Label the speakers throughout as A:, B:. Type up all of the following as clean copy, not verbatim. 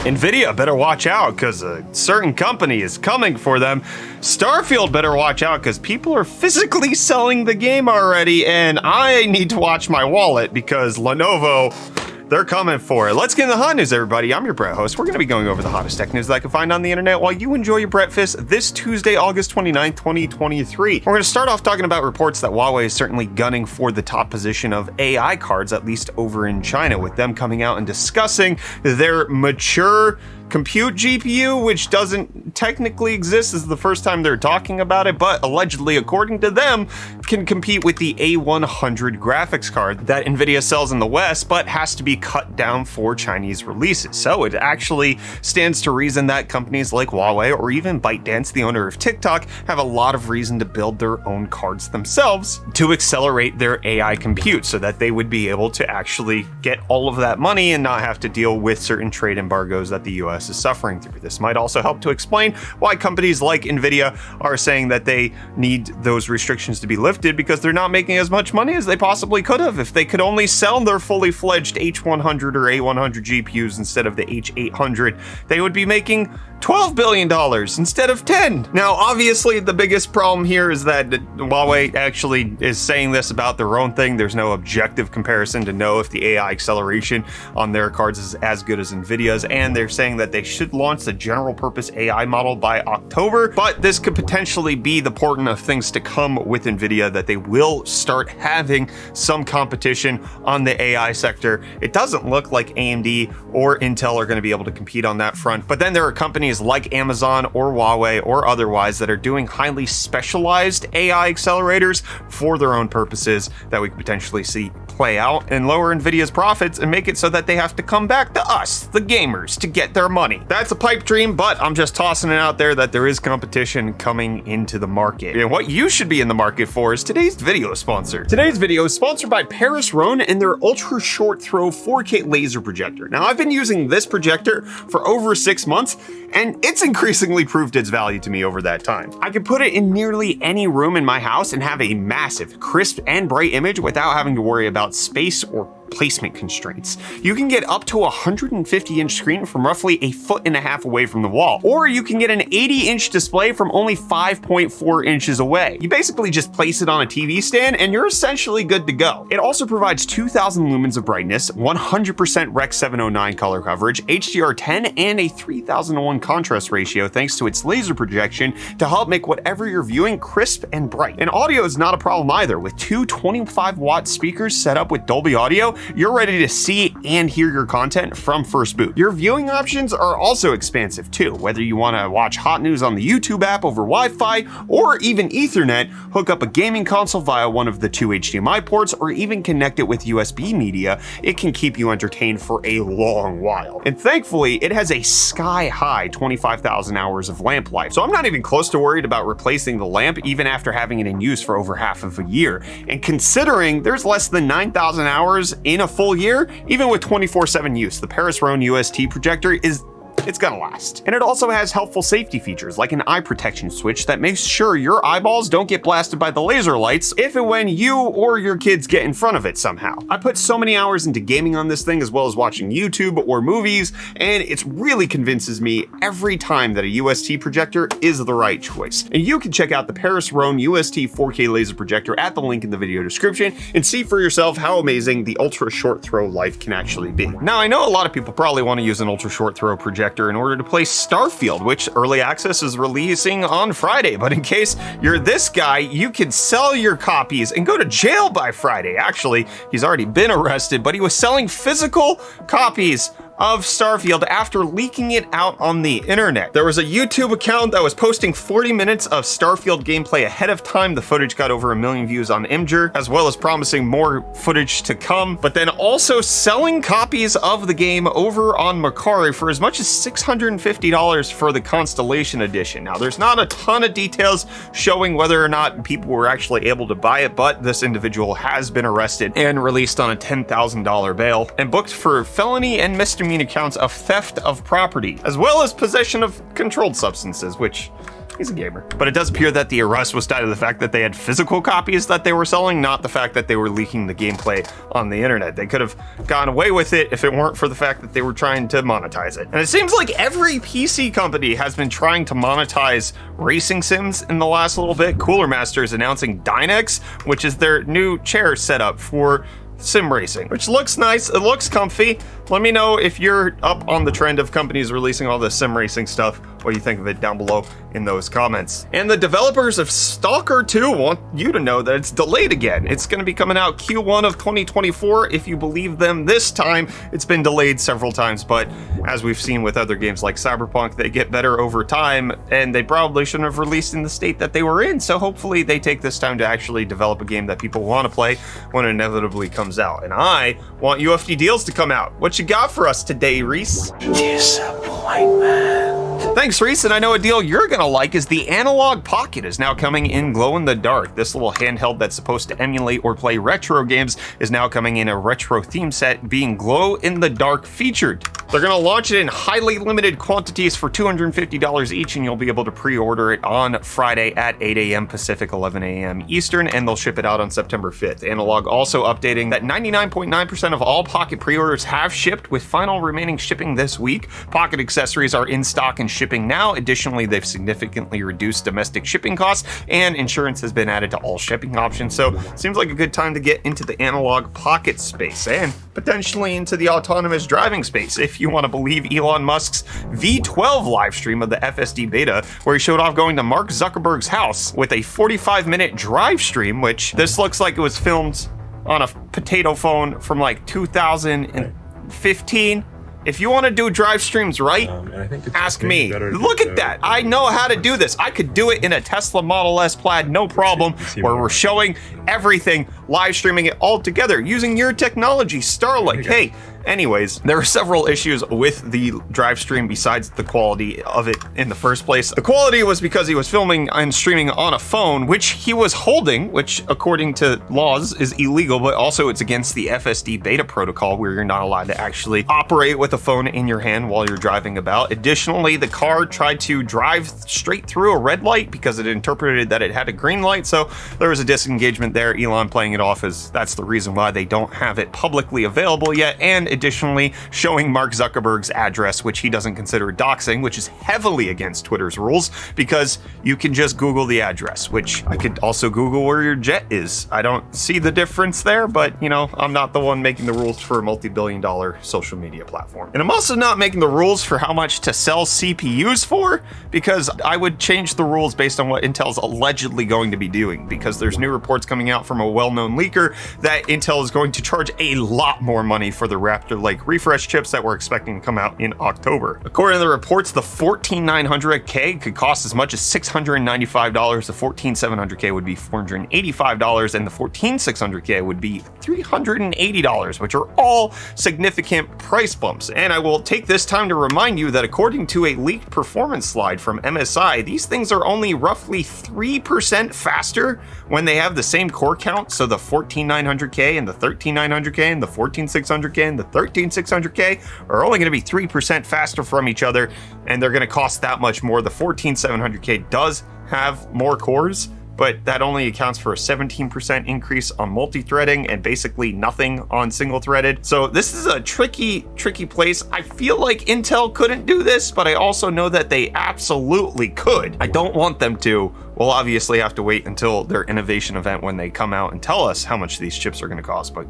A: NVIDIA better watch out because a certain company is coming for them. Starfield better watch out because people are physically selling the game already, and I need to watch my wallet because Lenovo, they're coming for it. Let's get into the hot news, everybody. I'm your Brett host. We're going to be going over the hottest tech news that I can find on the internet while you enjoy your breakfast this Tuesday, August 29th, 2023. We're going to start off talking about reports that Huawei is certainly gunning for the top position of AI cards, at least over in China, with them coming out and discussing their mature compute GPU, which doesn't technically exist. This is the first time they're talking about it, but allegedly, according to them, can compete with the A100 graphics card that NVIDIA sells in the West, but has to be cut down for Chinese releases. So it actually stands to reason that companies like Huawei or even ByteDance, the owner of TikTok, have a lot of reason to build their own cards themselves to accelerate their AI compute so that they would be able to actually get all of that money and not have to deal with certain trade embargoes that the US is suffering through. This might also help to explain why companies like NVIDIA are saying that they need those restrictions to be lifted, because they're not making as much money as they possibly could have. If they could only sell their fully fledged H100 or A100 GPUs instead of the H800, they would be making $12 billion instead of 10. Now, obviously, the biggest problem here is that Huawei actually is saying this about their own thing. There's no objective comparison to know if the AI acceleration on their cards is as good as NVIDIA's, and they're saying that they should launch the general purpose AI model by October, but this could potentially be the portent of things to come with NVIDIA, that they will start having some competition on the AI sector. It doesn't look like AMD or Intel are going to be able to compete on that front, but then there are companies like Amazon or Huawei or otherwise that are doing highly specialized AI accelerators for their own purposes that we could potentially see play out and lower NVIDIA's profits and make it so that they have to come back to us, the gamers, to get their money. That's a pipe dream, but I'm just tossing it out there that there is competition coming into the market. And what you should be in the market for is today's video sponsor. Today's video is sponsored by Paris Rhone and their ultra short throw 4K laser projector. Now, I've been using this projector for over 6 months, and it's increasingly proved its value to me over that time. I can put it in nearly any room in my house and have a massive, crisp, and bright image without having to worry about space or placement constraints. You can get up to a 150-inch screen from roughly 1.5 feet away from the wall, or you can get an 80-inch display from only 5.4 inches away. You basically just place it on a TV stand and you're essentially good to go. It also provides 2,000 lumens of brightness, 100% Rec 709 color coverage, HDR10, and a 3001 contrast ratio thanks to its laser projection to help make whatever you're viewing crisp and bright. And audio is not a problem either. With two 25-watt speakers set up with Dolby Audio, you're ready to see and hear your content from first boot. Your viewing options are also expansive too. Whether you want to watch hot news on the YouTube app over Wi-Fi or even Ethernet, hook up a gaming console via one of the two HDMI ports, or even connect it with USB media, it can keep you entertained for a long while. And thankfully, it has a sky-high 25,000 hours of lamp life. So I'm not even close to worried about replacing the lamp even after having it in use for over half of a year. And considering there's less than 9,000 hours in a full year, even with 24/7 use, the Paris Rhone UST projector it's gonna last. And it also has helpful safety features like an eye protection switch that makes sure your eyeballs don't get blasted by the laser lights if and when you or your kids get in front of it somehow. I put so many hours into gaming on this thing, as well as watching YouTube or movies, and it really convinces me every time that a UST projector is the right choice. And you can check out the Paris Rhone UST 4K laser projector at the link in the video description and see for yourself how amazing the ultra short throw life can actually be. Now, I know a lot of people probably want to use an ultra short throw projector in order to play Starfield, which early access is releasing on Friday. But in case you're this guy, you can sell your copies and go to jail by Friday. Actually, he's already been arrested, but he was selling physical copies of Starfield after leaking it out on the internet. There was a YouTube account that was posting 40 minutes of Starfield gameplay ahead of time. The footage got over 1 million views on Imgur, as well as promising more footage to come, but then also selling copies of the game over on Mercari for as much as $650 for the Constellation Edition. Now, there's not a ton of details showing whether or not people were actually able to buy it, but this individual has been arrested and released on a $10,000 bail and booked for felony and misdemeanor counts of theft of property, as well as possession of controlled substances, which He's a gamer. But it does appear that the arrest was tied to the fact that they had physical copies that they were selling, not the fact that they were leaking the gameplay on the internet. They could have gone away with it if it weren't for the fact that they were trying to monetize it. And it seems like every PC company has been trying to monetize racing sims in the last little bit. Cooler Master is announcing Dynex, which is their new chair setup for sim racing, which looks nice. It looks comfy. Let me know if you're up on the trend of companies releasing all this sim racing stuff, what you think of it down below in those comments. And the developers of Stalker 2 want you to know that it's delayed again. It's going to be coming out Q1 of 2024 if you believe them this time. It's been delayed several times, but as we've seen with other games like Cyberpunk, they get better over time, and they probably shouldn't have released in the state that they were in, so hopefully they take this time to actually develop a game that people want to play when it inevitably comes out. And I want UFD Deals to come out. What you got for us today, Reece?
B: Disappointment.
A: Thanks, Reece, and I know a deal you're gonna like is the Analog Pocket is now coming in glow-in-the-dark. This little handheld that's supposed to emulate or play retro games is now coming in a retro theme set, being glow-in-the-dark featured. They're gonna launch it in highly limited quantities for $250 each, and you'll be able to pre-order it on Friday at 8 a.m. Pacific, 11 a.m. Eastern, and they'll ship it out on September 5th. Analog also updating that 99.9% of all Pocket pre-orders have shipped, with final remaining shipping this week. Pocket accessories are in stock and shipping now. Additionally, they've significantly reduced domestic shipping costs, and insurance has been added to all shipping options. So seems like a good time to get into the Analog Pocket space and potentially into the autonomous driving space, if you want to believe Elon Musk's V12 live stream of the FSD beta, where he showed off going to Mark Zuckerberg's house with a 45-minute drive stream, which this looks like it was filmed on a potato phone from like 2015. If you want to do drive streams right, ask me. Look at that. I know how to do this. I could do it in a Tesla Model S Plaid, no problem, where we're showing everything, live streaming it all together using your technology, Starlink. Hey, anyways, there are several issues with the drive stream besides the quality of it in the first place. The quality was because he was filming and streaming on a phone, which he was holding, which according to laws is illegal, but also it's against the FSD beta protocol, where you're not allowed to actually operate with a phone in your hand while you're driving about. Additionally, the car tried to drive straight through a red light because it interpreted that it had a green light, so there was a disengagement there. Elon playing it off as that's the reason why they don't have it publicly available yet, and additionally showing Mark Zuckerberg's address, which he doesn't consider doxing, which is heavily against Twitter's rules, because you can just Google the address, which I could also Google where your jet is. I don't see the difference there, but you know, I'm not the one making the rules for a multi-billion-dollar social media platform. And I'm also not making the rules for how much to sell CPUs for, because I would change the rules based on what Intel's allegedly going to be doing, because there's new reports coming out from a well-known leaker that Intel is going to charge a lot more money for the Raptor like refresh chips that we're expecting to come out in October. According to the reports, the 14900K could cost as much as $695, the 14700K would be $485, and the 14600K would be $380, which are all significant price bumps. And I will take this time to remind you that according to a leaked performance slide from MSI, these things are only roughly 3% faster when they have the same core count. So the 14900K and the 13900K and the 14600K and the 13600K are only going to be 3% faster from each other, and they're going to cost that much more. The 14700K does have more cores, but that only accounts for a 17% increase on multi-threading and basically nothing on single-threaded. So this is a tricky place. I feel like Intel couldn't do this, but I also know that they absolutely could. I don't want them to. We'll obviously have to wait until their innovation event when they come out and tell us how much these chips are going to cost, but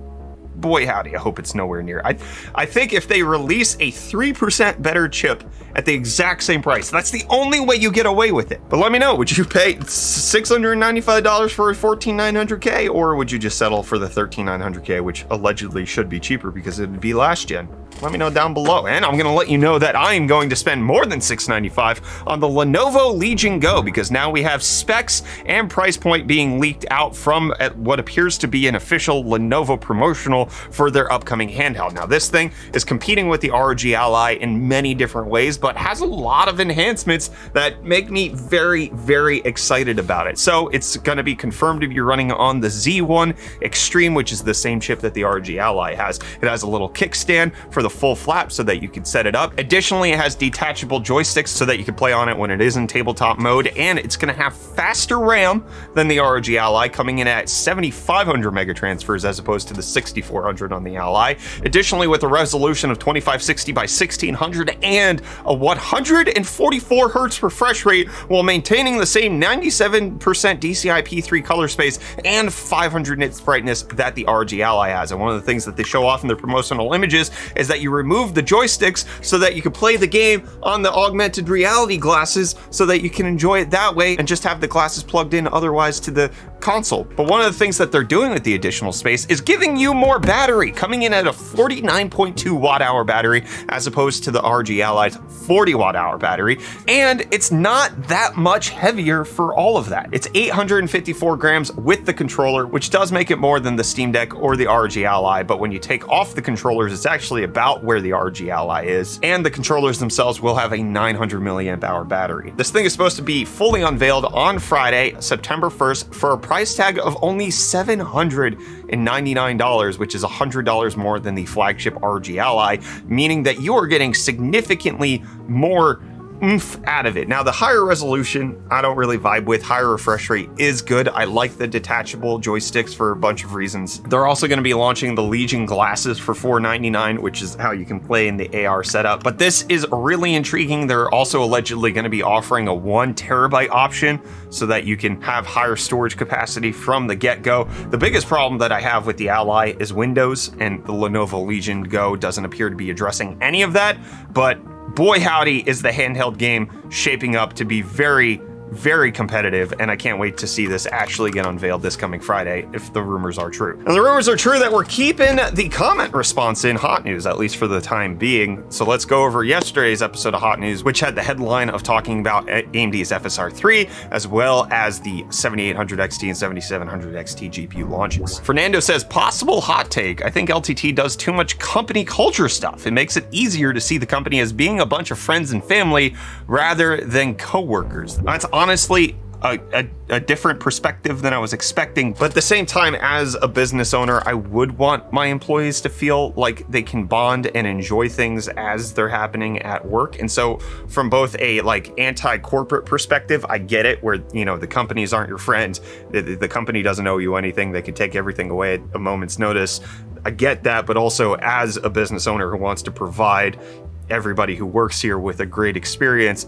A: boy howdy, I hope it's nowhere near. I think if they release a 3% better chip at the exact same price, that's the only way you get away with it. But let me know, would you pay $695 for a 14900K, or would you just settle for the 13900K, which allegedly should be cheaper because it would be last gen? Let me know down below. And I'm going to let you know that I am going to spend more than $695 on the Lenovo Legion Go, because now we have specs and price point being leaked out from what appears to be an official Lenovo promotional for their upcoming handheld. Now, this thing is competing with the ROG Ally in many different ways, but has a lot of enhancements that make me very, very excited about it. So it's going to be confirmed to be running on the Z1 Extreme, which is the same chip that the ROG Ally has. It has a little kickstand for the full flap so that you can set it up. Additionally, it has detachable joysticks so that you can play on it when it is in tabletop mode, and it's going to have faster RAM than the ROG Ally, coming in at 7,500 megatransfers as opposed to the 6,400 on the Ally. Additionally, with a resolution of 2560 by 1600 and a 144 hertz refresh rate while maintaining the same 97% DCI-P3 color space and 500 nits brightness that the ROG Ally has. And one of the things that they show off in their promotional images is that you remove the joysticks so that you can play the game on the augmented reality glasses so that you can enjoy it that way and just have the glasses plugged in otherwise to the console. But one of the things that they're doing with the additional space is giving you more battery, coming in at a 49.2 watt hour battery as opposed to the ROG Ally's 40 watt hour battery. And it's not that much heavier for all of that. It's 854 grams with the controller, which does make it more than the Steam Deck or the ROG Ally. But when you take off the controllers, it's actually about where the ROG Ally is. And the controllers themselves will have a 900 milliamp hour battery. This thing is supposed to be fully unveiled on Friday, September 1st for a price tag of only $799, which is $100 more than the flagship ROG Ally, meaning that you are getting significantly more oomph out of it. Now, the higher resolution, I don't really vibe with. Higher refresh rate is good. I like the detachable joysticks for a bunch of reasons. They're also going to be launching the Legion glasses for $499, which is how you can play in the AR setup. But this is really intriguing. They're also allegedly going to be offering a 1 terabyte option so that you can have higher storage capacity from the get-go. The biggest problem that I have with the Ally is Windows, and the Lenovo Legion Go doesn't appear to be addressing any of that, but boy howdy is the handheld game shaping up to be very, very competitive, and I can't wait to see this actually get unveiled this coming Friday if the rumors are true. And the rumors are true that we're keeping the comment response in Hot News, at least for the time being. So let's go over yesterday's episode of Hot News, which had the headline of talking about AMD's FSR 3, as well as the 7800 XT and 7700 XT GPU launches. Fernando says, possible hot take. I think LTT does too much company culture stuff. It makes it easier to see the company as being a bunch of friends and family rather than co-workers. That's honestly a different perspective than I was expecting, but at the same time, as a business owner, I would want my employees to feel like they can bond and enjoy things as they're happening at work. And so from both a like anti-corporate perspective, I get it, where, you know, the companies aren't your friends. The company doesn't owe you anything. They could take everything away at a moment's notice. I get that, but also as a business owner who wants to provide everybody who works here with a great experience,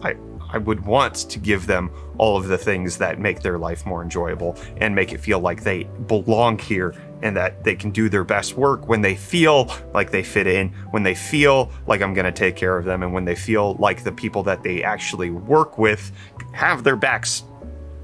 A: I would want to give them all of the things that make their life more enjoyable and make it feel like they belong here and that they can do their best work when they feel like they fit in, when they feel like I'm going to take care of them, and when they feel like the people that they actually work with have their backs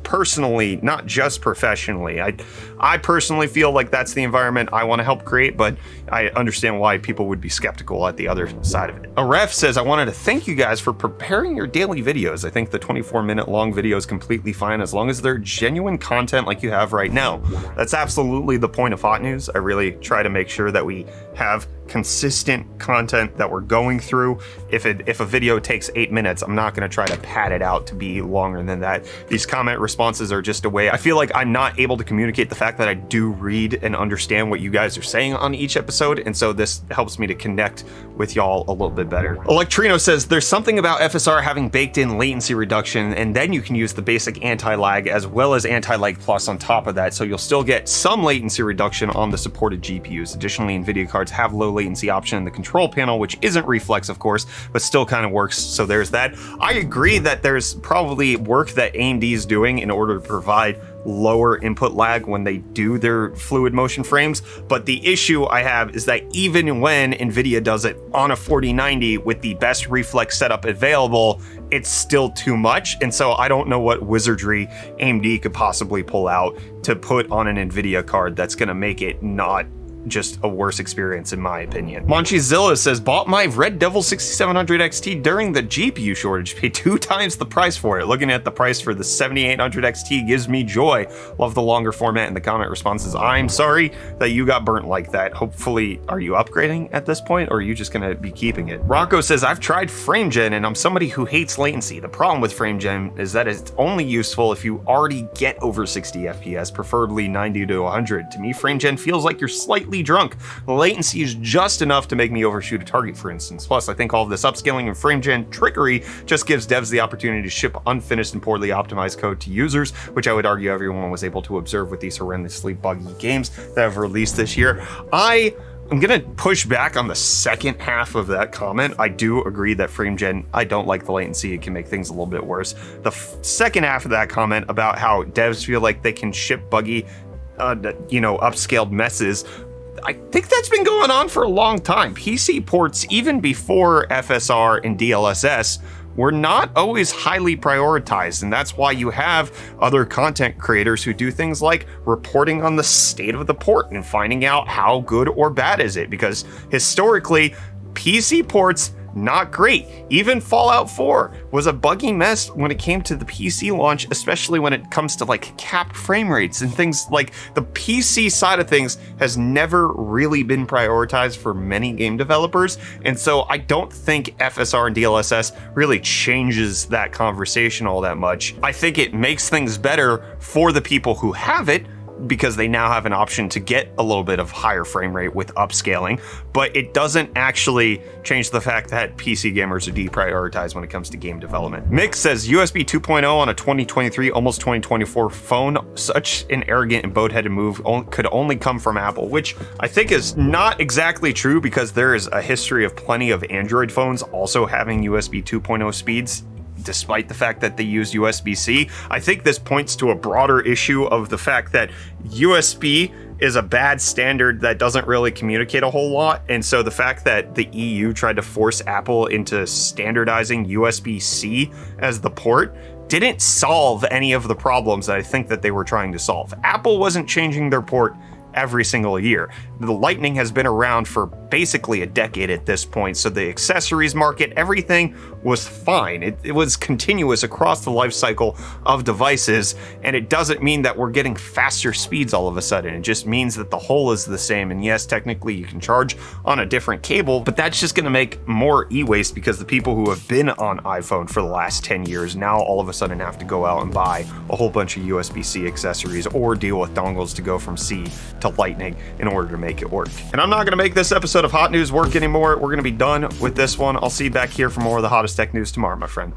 A: personally, not just professionally. I personally feel like that's the environment I want to help create, but I understand why people would be skeptical at the other side of it. A ref says, I wanted to thank you guys for preparing your daily videos. I think the 24-minute long video is completely fine as long as they're genuine content like you have right now. That's absolutely the point of Hot News. I really try to make sure that we have consistent content that we're going through. If a video takes 8 minutes, I'm not going to try to pad it out to be longer than that. These comment responses are just a way. I feel like I'm not able to communicate the fact that I do read and understand what you guys are saying on each episode, and so this helps me to connect with y'all a little bit better. Electrino says, there's something about FSR having baked in latency reduction, and then you can use the basic anti-lag as well as anti-lag plus on top of that, so you'll still get some latency reduction on the supported GPUs. Additionally, NVIDIA cards have low latency option in the control panel, which isn't reflex, of course, but still kind of works, so there's that. I agree that there's probably work that AMD is doing in order to provide lower input lag when they do their fluid motion frames, but the issue I have is that even when NVIDIA does it on a 4090 with the best reflex setup available, it's still too much, and so I don't know what wizardry AMD could possibly pull out to put on an NVIDIA card that's going to make it not just a worse experience in my opinion. Monchizilla says, bought my Red Devil 6700 XT during the GPU shortage, paid 2 times the price for it. Looking at the price for the 7800 XT gives me joy. Love the longer format and the comment responses. I'm sorry that you got burnt like that. Hopefully, are you upgrading at this point, or are you just gonna be keeping it? Rocco says, I've tried FrameGen and I'm somebody who hates latency. The problem with FrameGen is that it's only useful if you already get over 60 FPS, preferably 90 to 100. To me, FrameGen feels like you're slightly drunk. The latency is just enough to make me overshoot a target, for instance. Plus, I think all of this upscaling and FrameGen trickery just gives devs the opportunity to ship unfinished and poorly optimized code to users, which I would argue everyone was able to observe with these horrendously buggy games that have released this year. I'm gonna push back on the second half of that comment. I do agree that FrameGen, I don't like the latency. It can make things a little bit worse. The second half of that comment about how devs feel like they can ship buggy, upscaled messes, I think that's been going on for a long time. PC ports, even before FSR and DLSS, were not always highly prioritized, and that's why you have other content creators who do things like reporting on the state of the port and finding out how good or bad is it, because historically, PC ports, not great. Even Fallout 4 was a buggy mess when it came to the PC launch, especially when it comes to like capped frame rates and things. Like the PC side of things has never really been prioritized for many game developers. And so I don't think FSR and DLSS really changes that conversation all that much. I think it makes things better for the people who have it, because they now have an option to get a little bit of higher frame rate with upscaling, but it doesn't actually change the fact that PC gamers are deprioritized when it comes to game development. Mick says, USB 2.0 on a 2023, almost 2024 phone, such an arrogant and boat-headed move could only come from Apple, which I think is not exactly true, because there is a history of plenty of Android phones also having USB 2.0 speeds, despite the fact that they use USB-C. I think this points to a broader issue of the fact that USB is a bad standard that doesn't really communicate a whole lot. And so the fact that the EU tried to force Apple into standardizing USB-C as the port didn't solve any of the problems that I think that they were trying to solve. Apple wasn't changing their port every single year. The Lightning has been around for basically a decade at this point, so the accessories market, everything was fine. It was continuous across the life cycle of devices, and it doesn't mean that we're getting faster speeds all of a sudden. It just means that the whole is the same, and yes, technically you can charge on a different cable, but that's just going to make more e-waste, because the people who have been on iPhone for the last 10 years now all of a sudden have to go out and buy a whole bunch of USB-C accessories or deal with dongles to go from C to Lightning in order to make it work. And I'm not going to make this episode of Hot News work anymore. We're going to be done with this one. I'll see you back here for more of the hottest tech news tomorrow, my friend.